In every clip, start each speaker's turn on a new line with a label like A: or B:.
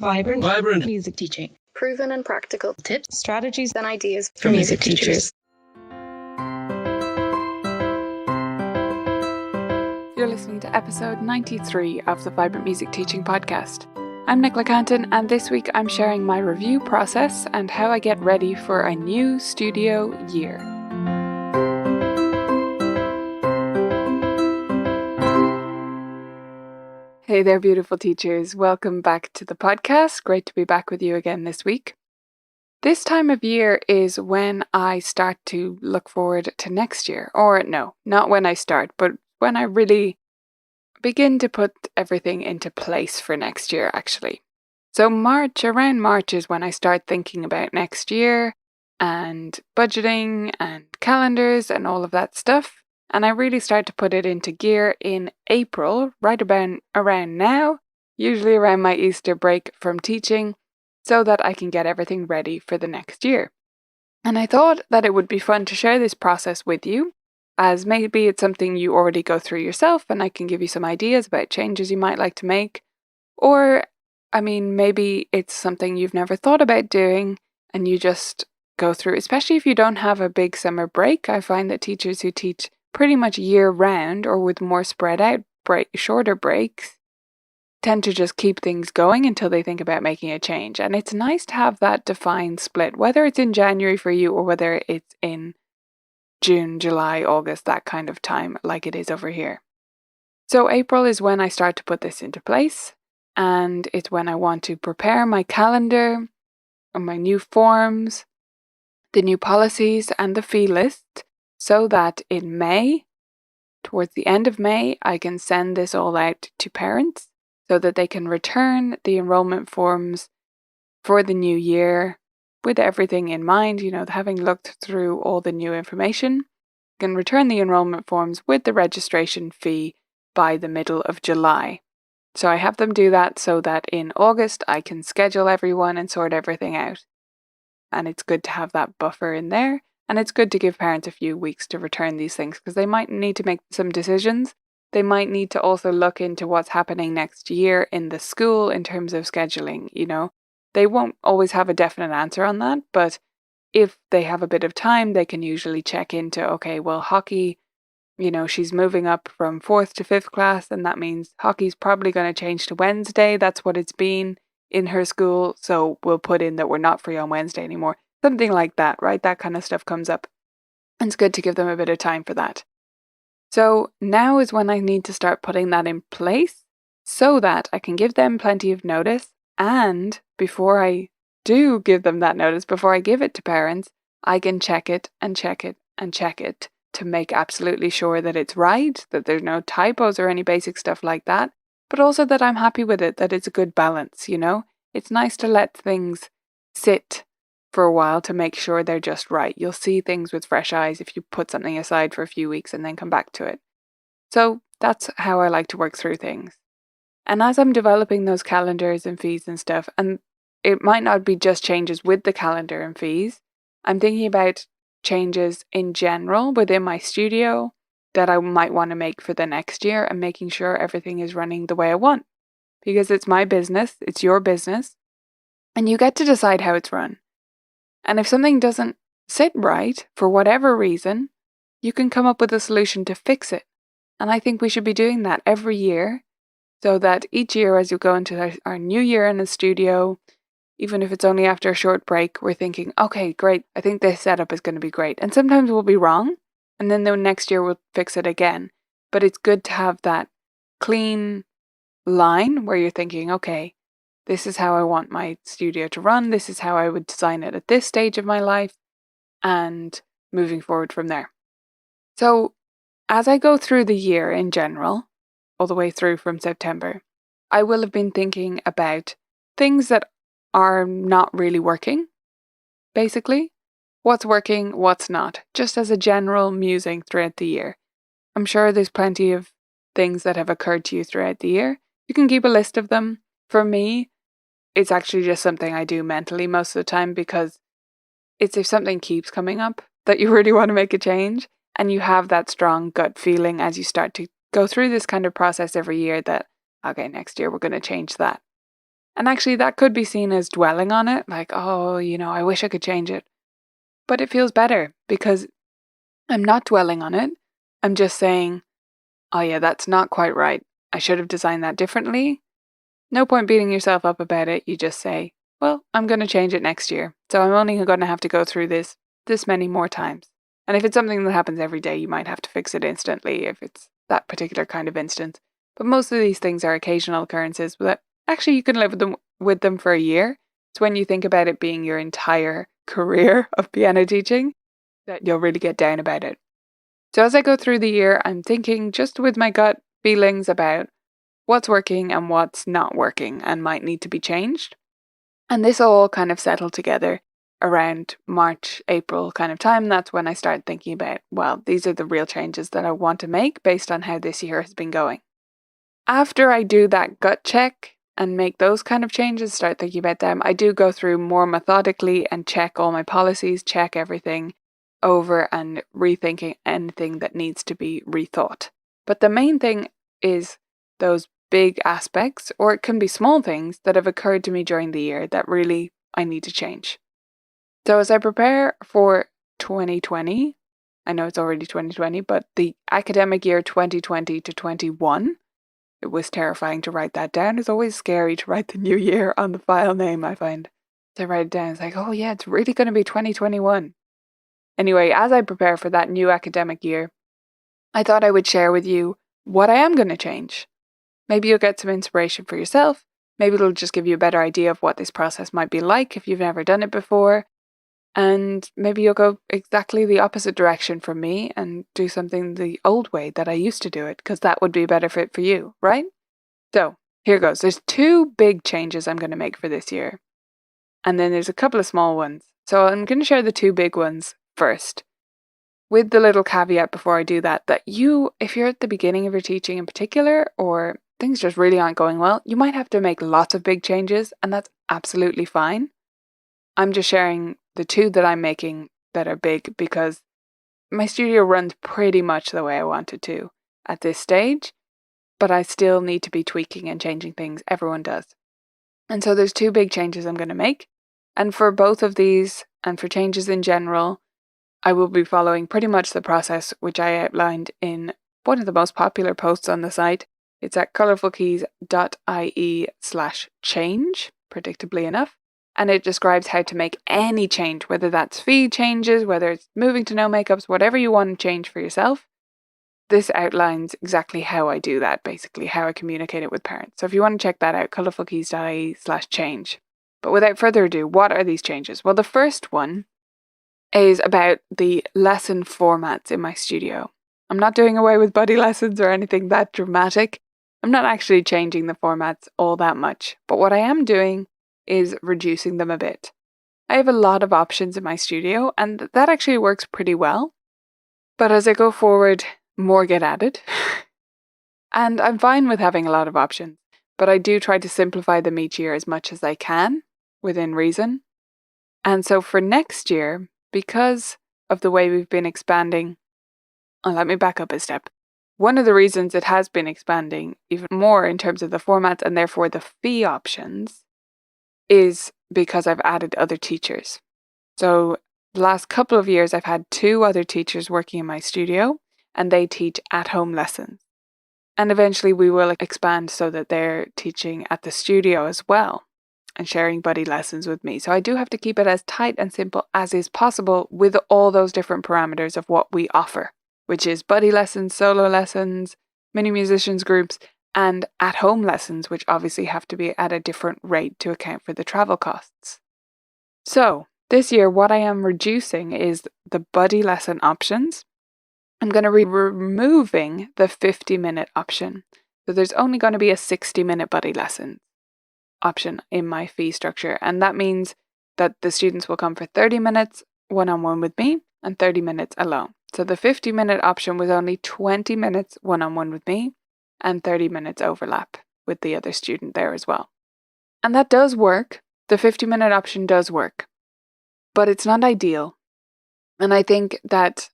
A: Vibrant
B: music teaching.
A: Proven and practical
B: Tips, strategies,
A: and ideas
B: for music teachers.
C: You're listening to episode 93 of the Vibrant Music Teaching Podcast. I'm Nicola Canton, and this week I'm sharing my review process and how I get ready for a new studio year. Hey there, beautiful teachers. Welcome back to the podcast. Great to be back with you again this week. This time of year is when I start to look forward to next year. Or no, not when I start, but when I really begin to put everything into place for next year, actually. So around March is when I start thinking about next year and budgeting and calendars and all of that stuff. And I really start to put it into gear in April, right about around now, usually around my Easter break from teaching, so that I can get everything ready for the next year. And I thought that it would be fun to share this process with you, as maybe it's something you already go through yourself and I can give you some ideas about changes you might like to make. Or, maybe it's something you've never thought about doing and you just go through, especially if you don't have a big summer break. I find that teachers who teach pretty much year round or with more spread out shorter breaks tend to just keep things going until they think about making a change. And it's nice to have that defined split, whether it's in January for you or whether it's in June, July, August, that kind of time like it is over here. So April is when I start to put this into place, and it's when I want to prepare my calendar and my new forms, the new policies and the fee list, so that in May, towards the end of May, I can send this all out to parents so that they can return the enrollment forms for the new year with everything in mind, having looked through all the new information, can return the enrollment forms with the registration fee by the middle of July. So I have them do that so that in August I can schedule everyone and sort everything out. And it's good to have that buffer in there. And it's good to give parents a few weeks to return these things because they might need to make some decisions. They might need to also look into what's happening next year in the school in terms of scheduling, They won't always have a definite answer on that, but if they have a bit of time, they can usually check into, okay, well, hockey, she's moving up from 4th to 5th class, and that means hockey's probably going to change to Wednesday. That's what it's been in her school, so we'll put in that we're not free on Wednesday anymore. Something like that, right? That kind of stuff comes up. And it's good to give them a bit of time for that. So now is when I need to start putting that in place so that I can give them plenty of notice. And before I do give them that notice, before I give it to parents, I can check it and check it and check it to make absolutely sure that it's right, that there's no typos or any basic stuff like that, but also that I'm happy with it, that it's a good balance, It's nice to let things sit for a while to make sure they're just right. You'll see things with fresh eyes if you put something aside for a few weeks and then come back to it. So that's how I like to work through things. And as I'm developing those calendars and fees and stuff, and it might not be just changes with the calendar and fees, I'm thinking about changes in general within my studio that I might want to make for the next year and making sure everything is running the way I want. Because it's my business, it's your business, and you get to decide how it's run. And if something doesn't sit right, for whatever reason, you can come up with a solution to fix it. And I think we should be doing that every year, so that each year as you go into our new year in the studio, even if it's only after a short break, we're thinking, okay, great, I think this setup is going to be great. And sometimes we'll be wrong, and then the next year we'll fix it again. But it's good to have that clean line where you're thinking, okay, this is how I want my studio to run. This is how I would design it at this stage of my life, and moving forward from there. So as I go through the year in general, all the way through from September, I will have been thinking about things that are not really working, basically. What's working, what's not, just as a general musing throughout the year. I'm sure there's plenty of things that have occurred to you throughout the year. You can keep a list of them. For me, it's actually just something I do mentally most of the time, because it's if something keeps coming up that you really want to make a change and you have that strong gut feeling as you start to go through this kind of process every year that, okay, next year we're going to change that. And actually that could be seen as dwelling on it, like, oh, I wish I could change it. But it feels better because I'm not dwelling on it. I'm just saying, oh yeah, that's not quite right. I should have designed that differently. No point beating yourself up about it. You just say, well, I'm going to change it next year. So I'm only going to have to go through this many more times. And if it's something that happens every day, you might have to fix it instantly if it's that particular kind of instance. But most of these things are occasional occurrences that actually you can live with them for a year. It's when you think about it being your entire career of piano teaching that you'll really get down about it. So as I go through the year, I'm thinking just with my gut feelings about what's working and what's not working and might need to be changed. And this all kind of settled together around March, April kind of time. That's when I start thinking about, well, these are the real changes that I want to make based on how this year has been going. After I do that gut check and make those kind of changes, start thinking about them, I do go through more methodically and check all my policies, check everything over and rethinking anything that needs to be rethought. But the main thing is those big aspects, or it can be small things that have occurred to me during the year that really I need to change. So as I prepare for 2020, I know it's already 2020, but the academic year 2020 to 21, it was terrifying to write that down. It's always scary to write the new year on the file name, I find. So I write it down, it's like, oh yeah, it's really going to be 2021. Anyway, as I prepare for that new academic year, I thought I would share with you what I am going to change. Maybe you'll get some inspiration for yourself. Maybe it'll just give you a better idea of what this process might be like if you've never done it before. And maybe you'll go exactly the opposite direction from me and do something the old way that I used to do it, because that would be a better fit for you, right? So here goes. There's 2 big changes I'm going to make for this year. And then there's a couple of small ones. So I'm going to share the 2 big ones first, with the little caveat before I do that if you're at the beginning of your teaching in particular, or things just really aren't going well, you might have to make lots of big changes, and that's absolutely fine. I'm just sharing the 2 that I'm making that are big because my studio runs pretty much the way I want it to at this stage, but I still need to be tweaking and changing things. Everyone does. And so there's 2 big changes I'm going to make. And for both of these, and for changes in general, I will be following pretty much the process which I outlined in one of the most popular posts on the site. It's at colourfulkeys.ie/change, predictably enough. And it describes how to make any change, whether that's fee changes, whether it's moving to no makeups, whatever you want to change for yourself. This outlines exactly how I do that, basically, how I communicate it with parents. So if you want to check that out, colourfulkeys.ie/change. But without further ado, what are these changes? Well, the first one is about the lesson formats in my studio. I'm not doing away with buddy lessons or anything that dramatic. I'm not actually changing the formats all that much. But what I am doing is reducing them a bit. I have a lot of options in my studio, and that actually works pretty well. But as I go forward, more get added. And I'm fine with having a lot of options, but I do try to simplify them each year as much as I can, within reason. And so for next year, because of the way we've been expanding, let me back up a step. One of the reasons it has been expanding even more in terms of the formats and therefore the fee options is because I've added other teachers. So the last couple of years, I've had 2 other teachers working in my studio, and they teach at-home lessons. And eventually we will expand so that they're teaching at the studio as well and sharing buddy lessons with me. So I do have to keep it as tight and simple as is possible with all those different parameters of what we offer, which is buddy lessons, solo lessons, mini musicians groups, and at-home lessons, which obviously have to be at a different rate to account for the travel costs. So this year, what I am reducing is the buddy lesson options. I'm going to be removing the 50-minute option. So there's only going to be a 60-minute buddy lesson option in my fee structure. And that means that the students will come for 30 minutes one-on-one with me and 30 minutes alone. So the 50-minute option was only 20 minutes one-on-one with me and 30 minutes overlap with the other student there as well. And that does work. The 50-minute option does work, but it's not ideal. And I think that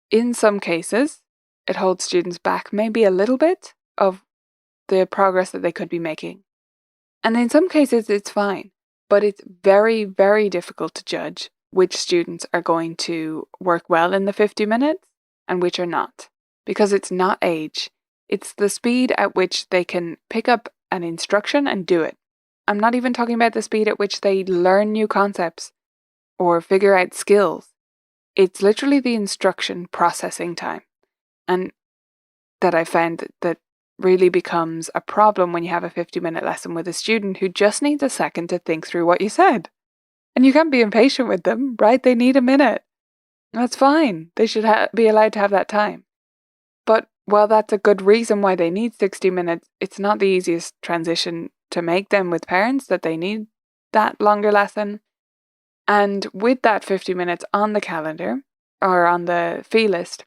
C: in some cases, it holds students back maybe a little bit of the progress that they could be making. And in some cases, it's fine, but it's very, very difficult to judge which students are going to work well in the 50 minutes and which are not, because it's not age. It's the speed at which they can pick up an instruction and do it. I'm not even talking about the speed at which they learn new concepts or figure out skills. It's literally the instruction processing time. And that I found that really becomes a problem when you have a 50-minute lesson with a student who just needs a second to think through what you said. And you can't be impatient with them, right? They need a minute. That's fine. They should be allowed to have that time. But while that's a good reason why they need 60 minutes, it's not the easiest transition to make them with parents that they need that longer lesson. And with that 50 minutes on the calendar or on the fee list,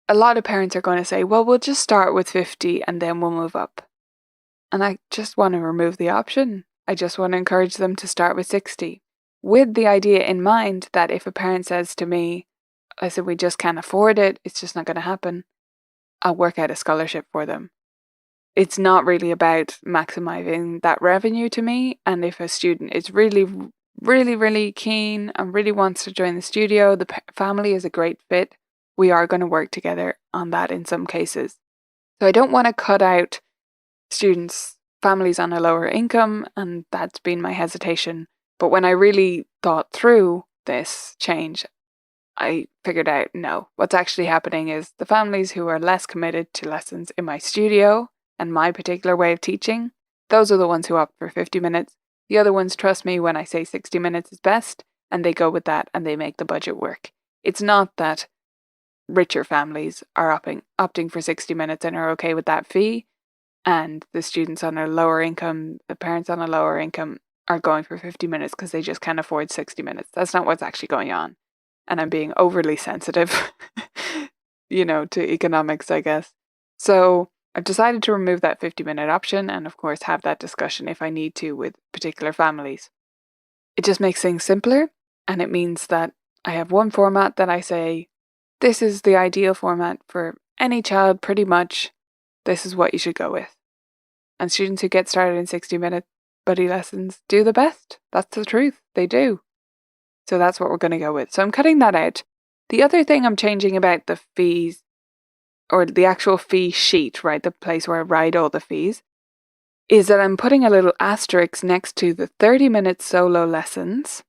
C: a lot of parents are going to say, well, we'll just start with 50 and then we'll move up. And I just want to remove the option. I just want to encourage them to start with 60, with the idea in mind that if a parent says to me, I said, we just can't afford it, it's just not going to happen, I'll work out a scholarship for them. It's not really about maximizing that revenue to me. And if a student is really, really, really keen and really wants to join the studio, the family is a great fit, we are going to work together on that in some cases. So I don't want to cut out families on a lower income, and that's been my hesitation. But when I really thought through this change, I figured out, no, what's actually happening is the families who are less committed to lessons in my studio and my particular way of teaching, those are the ones who opt for 50 minutes. The other ones trust me when I say 60 minutes is best, and they go with that and they make the budget work. It's not that richer families are opting for 60 minutes and are okay with that fee, and the students on a lower income, the parents on a lower income, are going for 50 minutes because they just can't afford 60 minutes. That's not what's actually going on. And I'm being overly sensitive, to economics, I guess. So I've decided to remove that 50-minute option and, of course, have that discussion if I need to with particular families. It just makes things simpler, and it means that I have one format that I say, this is the ideal format for any child, pretty much. This is what you should go with. And students who get started in 60-minute buddy lessons do the best. That's the truth. They do. So that's what we're going to go with. So I'm cutting that out. The other thing I'm changing about the fees, or the actual fee sheet, right, the place where I write all the fees, is that I'm putting a little asterisk next to the 30-minute solo lessons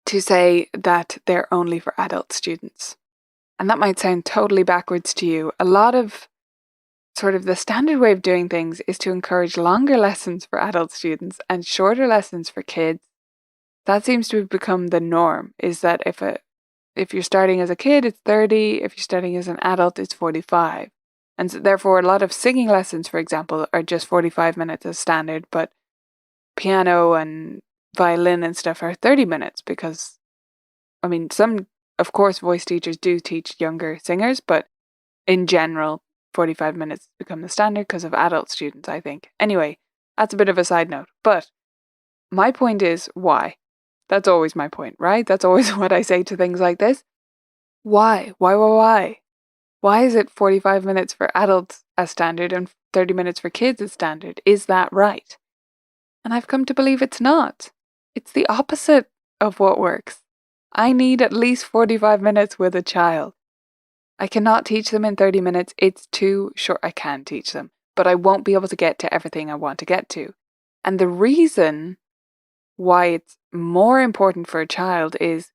C: to say that they're only for adult students. And that might sound totally backwards to you. A lot of sort of the standard way of doing things is to encourage longer lessons for adult students and shorter lessons for kids. That seems to have become the norm, is that if you're starting as a kid, it's 30. If you're starting as an adult, it's 45. And so therefore, a lot of singing lessons, for example, are just 45 minutes as standard, but piano and violin and stuff are 30 minutes because, some, of course, voice teachers do teach younger singers, but in general, 45 minutes become the standard because of adult students, I think. Anyway, that's a bit of a side note. But my point is, why? That's always my point, right? That's always what I say to things like this. Why? Why? Why is it 45 minutes for adults as standard and 30 minutes for kids as standard? Is that right? And I've come to believe it's not. It's the opposite of what works. I need at least 45 minutes with a child. I cannot teach them in 30 minutes. It's too short. I can teach them, but I won't be able to get to everything I want to get to. And the reason why it's more important for a child is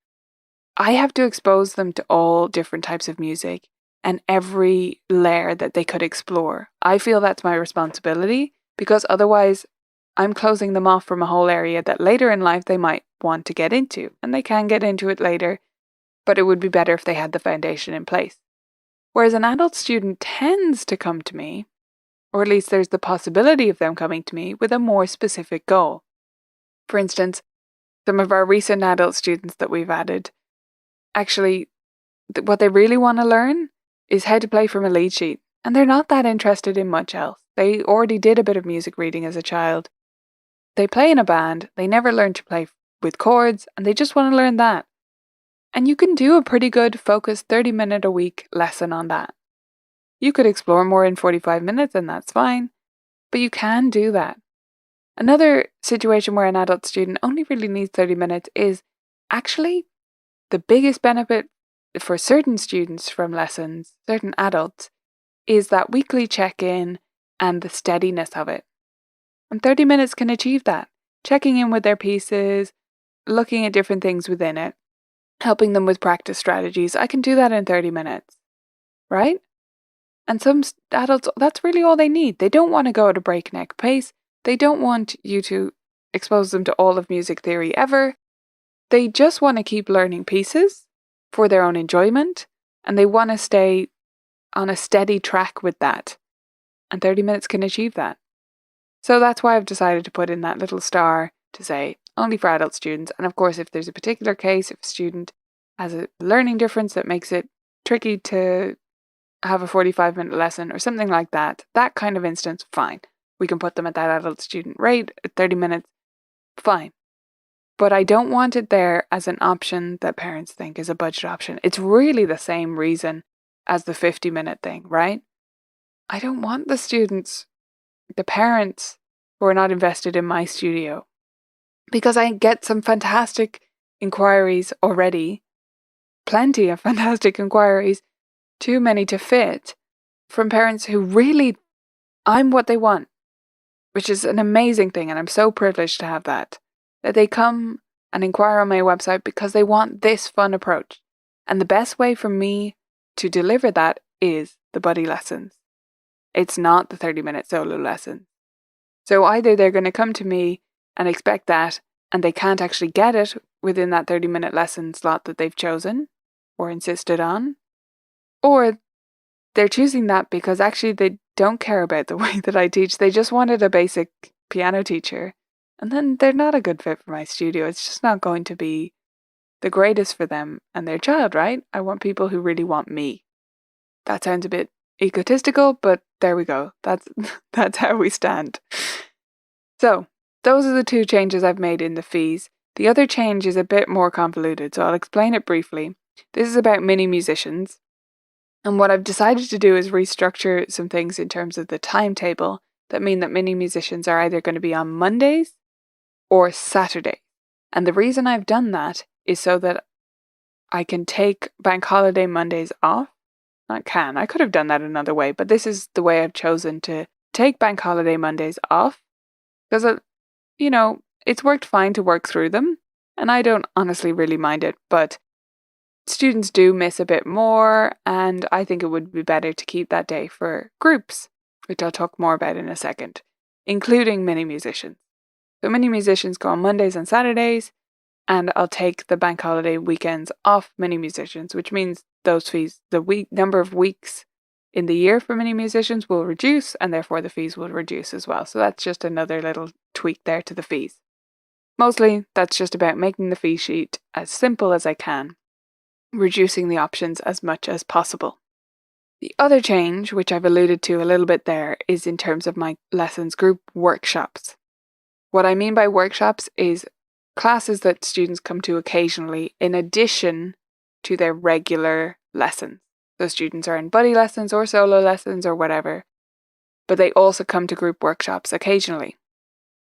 C: I have to expose them to all different types of music and every layer that they could explore. I feel that's my responsibility because otherwise I'm closing them off from a whole area that later in life they might want to get into, and they can get into it later, but it would be better if they had the foundation in place. Whereas an adult student tends to come to me, or at least there's the possibility of them coming to me with a more specific goal. For instance, some of our recent adult students that we've added, actually, what they really want to learn is how to play from a lead sheet. And they're not that interested in much else. They already did a bit of music reading as a child. They play in a band, they never learned to play with chords, and they just want to learn that. And you can do a pretty good focused 30-minute a week lesson on that. You could explore more in 45 minutes and that's fine, but you can do that. Another situation where an adult student only really needs 30 minutes is actually the biggest benefit for certain students from lessons, certain adults, is that weekly check-in and the steadiness of it. And 30 minutes can achieve that. Checking in with their pieces, looking at different things within it, helping them with practice strategies. I can do that in 30 minutes, right? And some adults, that's really all they need. They don't want to go at a breakneck pace. They don't want you to expose them to all of music theory ever. They just want to keep learning pieces for their own enjoyment, and they want to stay on a steady track with that. And 30 minutes can achieve that. So that's why I've decided to put in that little star to say only for adult students. And of course, if there's a particular case, if a student has a learning difference that makes it tricky to have a 45-minute lesson or something like that, that kind of instance, fine. We can put them at that adult student rate at 30 minutes, fine. But I don't want it there as an option that parents think is a budget option. It's really the same reason as the 50-minute thing, right? I don't want the students, the parents who are not invested in my studio, because I get some fantastic inquiries already, plenty of fantastic inquiries, too many to fit, from parents who really, I'm what they want, which is an amazing thing, and I'm so privileged to have that they come and inquire on my website because they want this fun approach. And the best way for me to deliver that is the buddy lessons. It's not the 30-minute solo lesson. So either they're going to come to me and expect that, and they can't actually get it within that 30-minute lesson slot that they've chosen or insisted on, or they're choosing that because actually they don't care about the way that I teach. They just wanted a basic piano teacher. And then they're not a good fit for my studio. It's just not going to be the greatest for them and their child, right? I want people who really want me. That sounds a bit egotistical, but there we go. That's how we stand. So, those are the two changes I've made in the fees. The other change is a bit more convoluted, so I'll explain it briefly. This is about mini musicians. And what I've decided to do is restructure some things in terms of the timetable that mean that mini musicians are either going to be on Mondays or Saturday. And the reason I've done that is so that I can take bank holiday Mondays off. I could have done that another way, but this is the way I've chosen to take bank holiday Mondays off because, it's worked fine to work through them, and I don't honestly really mind it, but students do miss a bit more, and I think it would be better to keep that day for groups, which I'll talk more about in a second, including mini musicians. So mini musicians go on Mondays and Saturdays, and I'll take the bank holiday weekends off mini musicians, which means those fees, the number of weeks in the year for mini musicians will reduce, and therefore the fees will reduce as well. So that's just another little tweak there to the fees. Mostly, that's just about making the fee sheet as simple as I can, reducing the options as much as possible. The other change, which I've alluded to a little bit there, is in terms of my lessons group workshops. What I mean by workshops is classes that students come to occasionally in addition to their regular lessons. So students are in buddy lessons or solo lessons or whatever, but they also come to group workshops occasionally.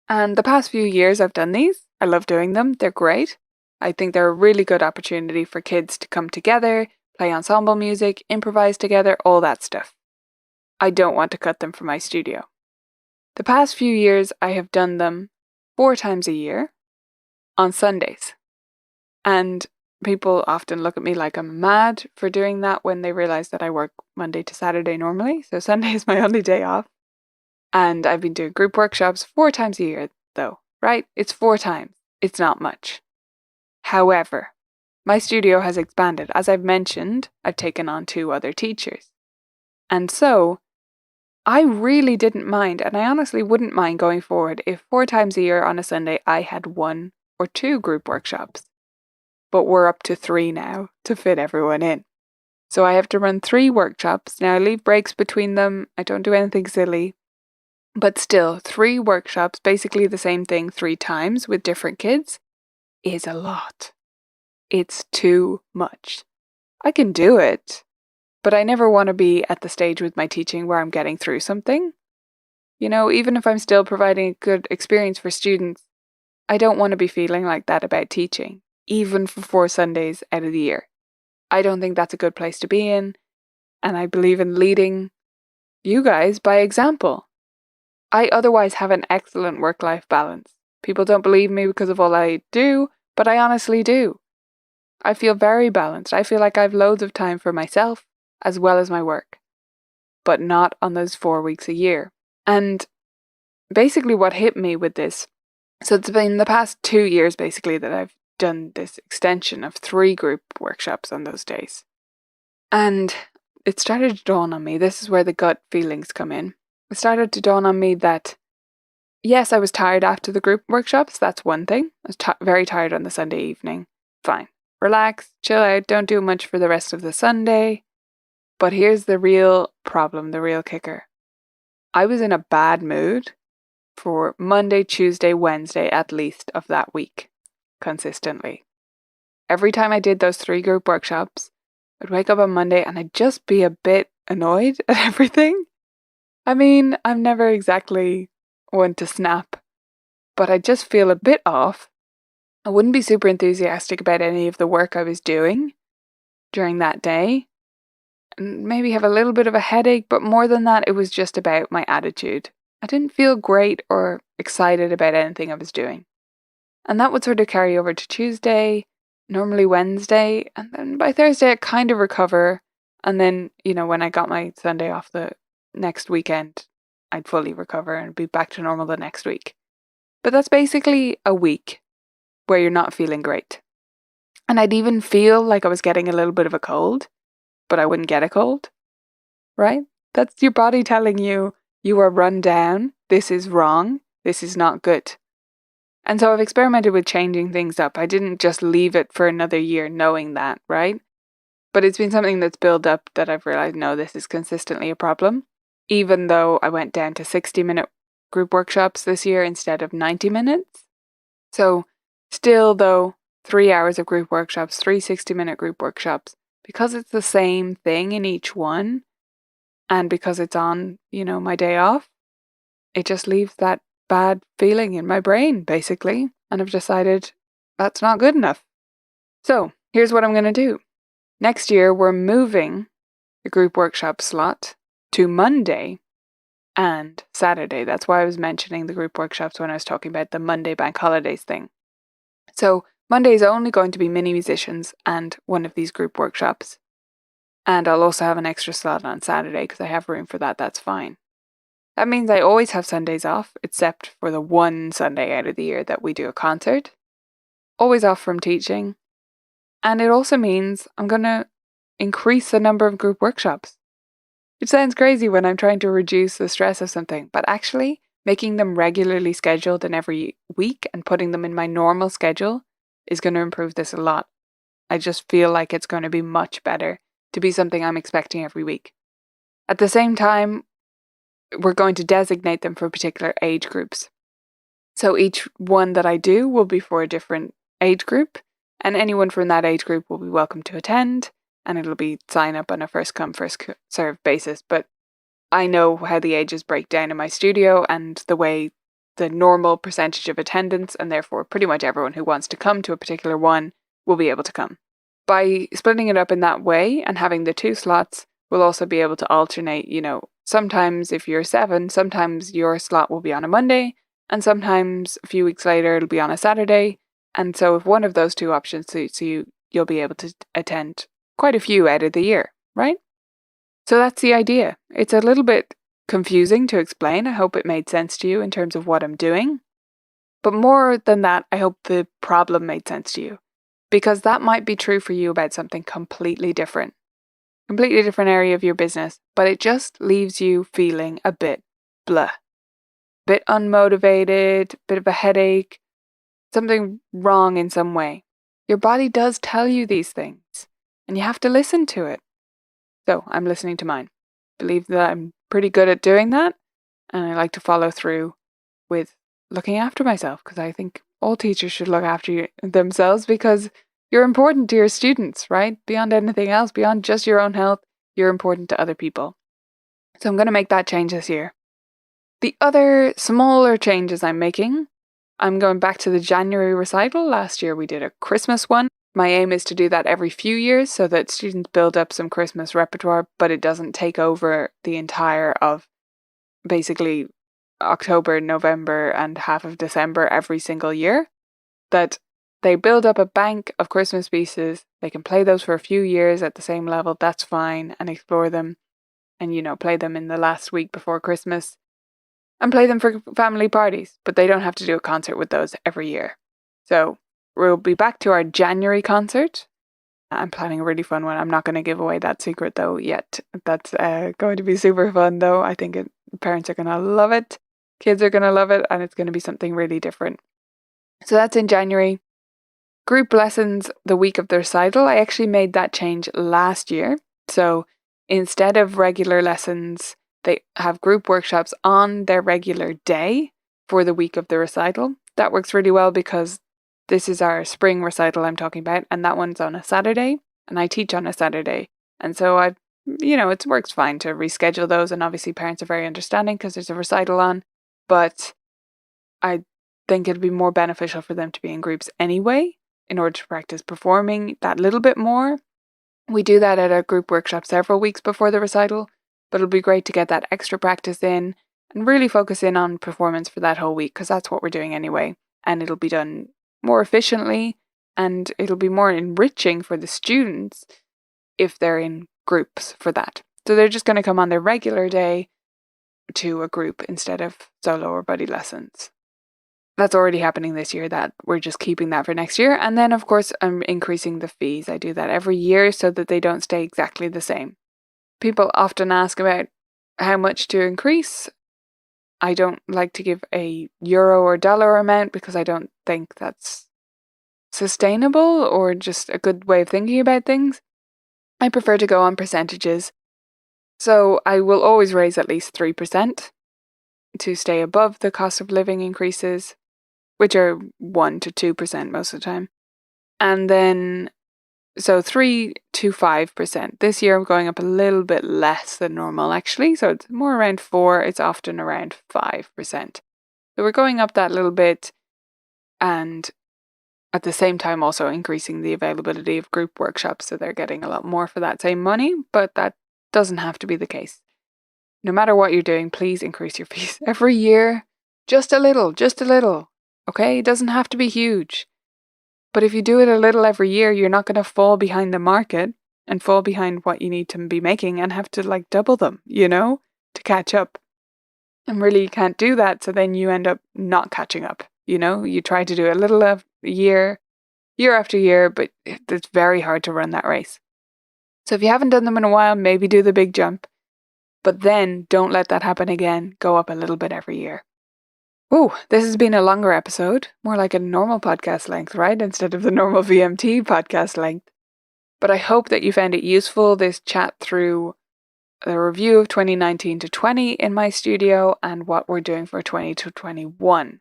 C: And the past few years I've done these. I love doing them. They're great. I think they're a really good opportunity for kids to come together, play ensemble music, improvise together, all that stuff. I don't want to cut them from my studio. The past few years I have done them 4 times a year on Sundays. And people often look at me like I'm mad for doing that when they realize that I work Monday to Saturday normally. So Sunday is my only day off. And I've been doing group workshops 4 times a year though, right? It's 4 times. It's not much. However, my studio has expanded. As I've mentioned, I've taken on 2 other teachers. And so I really didn't mind, and I honestly wouldn't mind going forward if 4 times a year on a Sunday I had 1 or 2 group workshops. But we're up to 3 now to fit everyone in. So I have to run 3 workshops. Now I leave breaks between them. I don't do anything silly. But still, 3 workshops, basically the same thing 3 times with different kids, is a lot. It's too much. I can do it, but I never want to be at the stage with my teaching where I'm getting through something. Even if I'm still providing a good experience for students, I don't want to be feeling like that about teaching, even for 4 Sundays out of the year. I don't think that's a good place to be in, and I believe in leading you guys by example. I otherwise have an excellent work-life balance. People don't believe me because of all I do, but I honestly do. I feel very balanced. I feel like I have loads of time for myself as well as my work, but not on those 4 weeks a year. And basically what hit me with this, so it's been the past 2 years basically that I've done this extension of 3 group workshops on those days. And it started to dawn on me, this is where the gut feelings come in. It started to dawn on me that, yes, I was tired after the group workshops, that's one thing. I was very tired on the Sunday evening. Fine. Relax, chill out, don't do much for the rest of the Sunday. But here's the real problem, the real kicker. I was in a bad mood for Monday, Tuesday, Wednesday at least of that week, consistently. Every time I did those 3 group workshops, I'd wake up on Monday and I'd just be a bit annoyed at everything. I mean, I'm never exactly one to snap, but I just feel a bit off. I wouldn't be super enthusiastic about any of the work I was doing during that day, and maybe have a little bit of a headache, but more than that, it was just about my attitude. I didn't feel great or excited about anything I was doing. And that would sort of carry over to Tuesday, normally Wednesday, and then by Thursday I'd kind of recover, and then, when I got my Sunday off the next weekend, I'd fully recover and be back to normal the next week. But that's basically a week where you're not feeling great. And I'd even feel like I was getting a little bit of a cold, but I wouldn't get a cold, right? That's your body telling you, you are run down, this is wrong, this is not good. And so I've experimented with changing things up. I didn't just leave it for another year knowing that, right? But it's been something that's built up that I've realized, no, this is consistently a problem. Even though I went down to 60-minute group workshops this year instead of 90 minutes. So still though, 3 hours of group workshops, 3 60-minute group workshops, because it's the same thing in each one, and because it's on, my day off, it just leaves that bad feeling in my brain, basically. And I've decided that's not good enough. So here's what I'm going to do. Next year, we're moving the group workshop slot to Monday and Saturday. That's why I was mentioning the group workshops when I was talking about the Monday bank holidays thing. So Monday is only going to be mini musicians and one of these group workshops. And I'll also have an extra slot on Saturday because I have room for that. That's fine. That means I always have Sundays off, except for the one Sunday out of the year that we do a concert. Always off from teaching. And it also means I'm going to increase the number of group workshops. Which sounds crazy when I'm trying to reduce the stress of something, but actually making them regularly scheduled in every week and putting them in my normal schedule is going to improve this a lot. I just feel like it's going to be much better to be something I'm expecting every week. At the same time, we're going to designate them for particular age groups. So each one that I do will be for a different age group, and anyone from that age group will be welcome to attend, and it'll be sign up on a first come, first serve basis. But I know how the ages break down in my studio and the way the normal percentage of attendance, and therefore pretty much everyone who wants to come to a particular one will be able to come. By splitting it up in that way and having the 2 slots, we'll also be able to alternate, sometimes if you're 7, sometimes your slot will be on a Monday, and sometimes a few weeks later it'll be on a Saturday. And so if one of those 2 options suits you, you'll be able to attend quite a few out of the year, right? So that's the idea. It's a little bit confusing to explain. I hope it made sense to you in terms of what I'm doing. But more than that, I hope the problem made sense to you. Because that might be true for you about something completely different area of your business, but it just leaves you feeling a bit blah, bit unmotivated, bit of a headache, something wrong in some way. Your body does tell you these things, and you have to listen to it. So I'm listening to mine. Believe that I'm pretty good at doing that, and I like to follow through with looking after myself, because I think all teachers should look after themselves, because you're important to your students, right? Beyond anything else, beyond just your own health, you're important to other people. So I'm going to make that change this year. The other smaller changes I'm making, I'm going back to the January recital. Last year we did a Christmas one. My aim is to do that every few years so that students build up some Christmas repertoire, but it doesn't take over the entire of basically October, November, and half of December every single year. That they build up a bank of Christmas pieces. They can play those for a few years at the same level. That's fine, and explore them, and play them in the last week before Christmas, and play them for family parties. But they don't have to do a concert with those every year. So we'll be back to our January concert. I'm planning a really fun one. I'm not going to give away that secret though yet. That's going to be super fun though. I think parents are going to love it. Kids are going to love it, and it's going to be something really different. So that's in January. Group lessons the week of the recital. I actually made that change last year. So instead of regular lessons, they have group workshops on their regular day for the week of the recital. That works really well because this is our spring recital I'm talking about, and that one's on a Saturday, and I teach on a Saturday. And so it works fine to reschedule those, and obviously parents are very understanding because there's a recital on, but I think it'd be more beneficial for them to be in groups anyway in order to practice performing that little bit more. We do that at a group workshop several weeks before the recital, but it'll be great to get that extra practice in and really focus in on performance for that whole week, because that's what we're doing anyway, and it'll be done more efficiently, and it'll be more enriching for the students if they're in groups for that. So they're just going to come on their regular day to a group instead of solo or buddy lessons. That's already happening this year. That we're just keeping that for next year. And then of course I'm increasing the fees. I do that every year so that they don't stay exactly the same. People often ask about how much to increase. I don't like to give a euro or dollar amount because I don't think that's sustainable or just a good way of thinking about things. I prefer to go on percentages. So I will always raise at least 3% to stay above the cost of living increases, which are 1 to 2% most of the time. And then, so 3 to 5%. This year I'm going up a little bit less than normal actually. So it's more around 4, it's often around 5%. So we're going up that little bit, and at the same time also increasing the availability of group workshops, so they're getting a lot more for that same money, but that doesn't have to be the case. No matter what you're doing, please increase your fees every year, just a little, okay? It doesn't have to be huge. But if you do it a little every year, you're not going to fall behind the market and fall behind what you need to be making and have to double them, to catch up. And really you can't do that, so then you end up not catching up, You try to do a little a year after year, but it's very hard to run that race. So if you haven't done them in a while, maybe do the big jump. But then don't let that happen again. Go up a little bit every year. Ooh, this has been a longer episode, more like a normal podcast length, right? Instead of the normal VMT podcast length. But I hope that you found it useful, this chat through the review of 2019 to 20 in my studio and what we're doing for 20 to 21.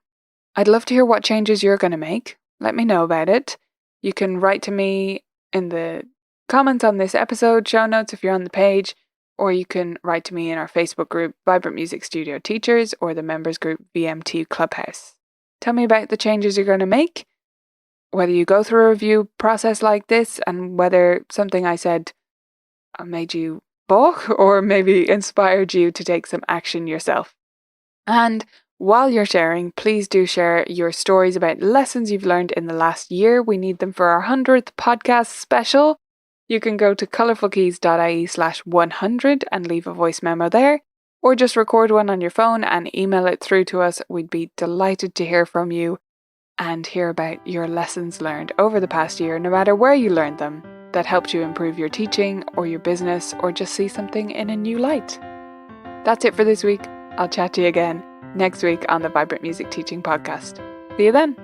C: I'd love to hear what changes you're going to make. Let me know about it. You can write to me in the comments on this episode, show notes if you're on the page, or you can write to me in our Facebook group, Vibrant Music Studio Teachers, or the members group, VMT Clubhouse. Tell me about the changes you're going to make, whether you go through a review process like this, and whether something I said made you balk or maybe inspired you to take some action yourself. And while you're sharing, please do share your stories about lessons you've learned in the last year. We need them for our 100th podcast special. You can go to colourfulkeys.ie/100 and leave a voice memo there, or just record one on your phone and email it through to us. We'd be delighted to hear from you and hear about your lessons learned over the past year, no matter where you learned them, that helped you improve your teaching or your business or just see something in a new light. That's it for this week. I'll chat to you again next week on the Vibrant Music Teaching Podcast. See you then.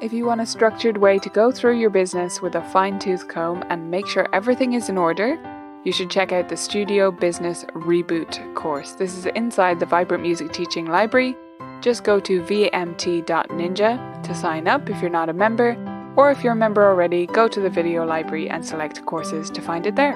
C: If you want a structured way to go through your business with a fine-tooth comb and make sure everything is in order, you should check out the Studio Business Reboot course. This is inside the Vibrant Music Teaching Library. Just go to vmt.ninja to sign up if you're not a member, or if you're a member already, go to the video library and select courses to find it there.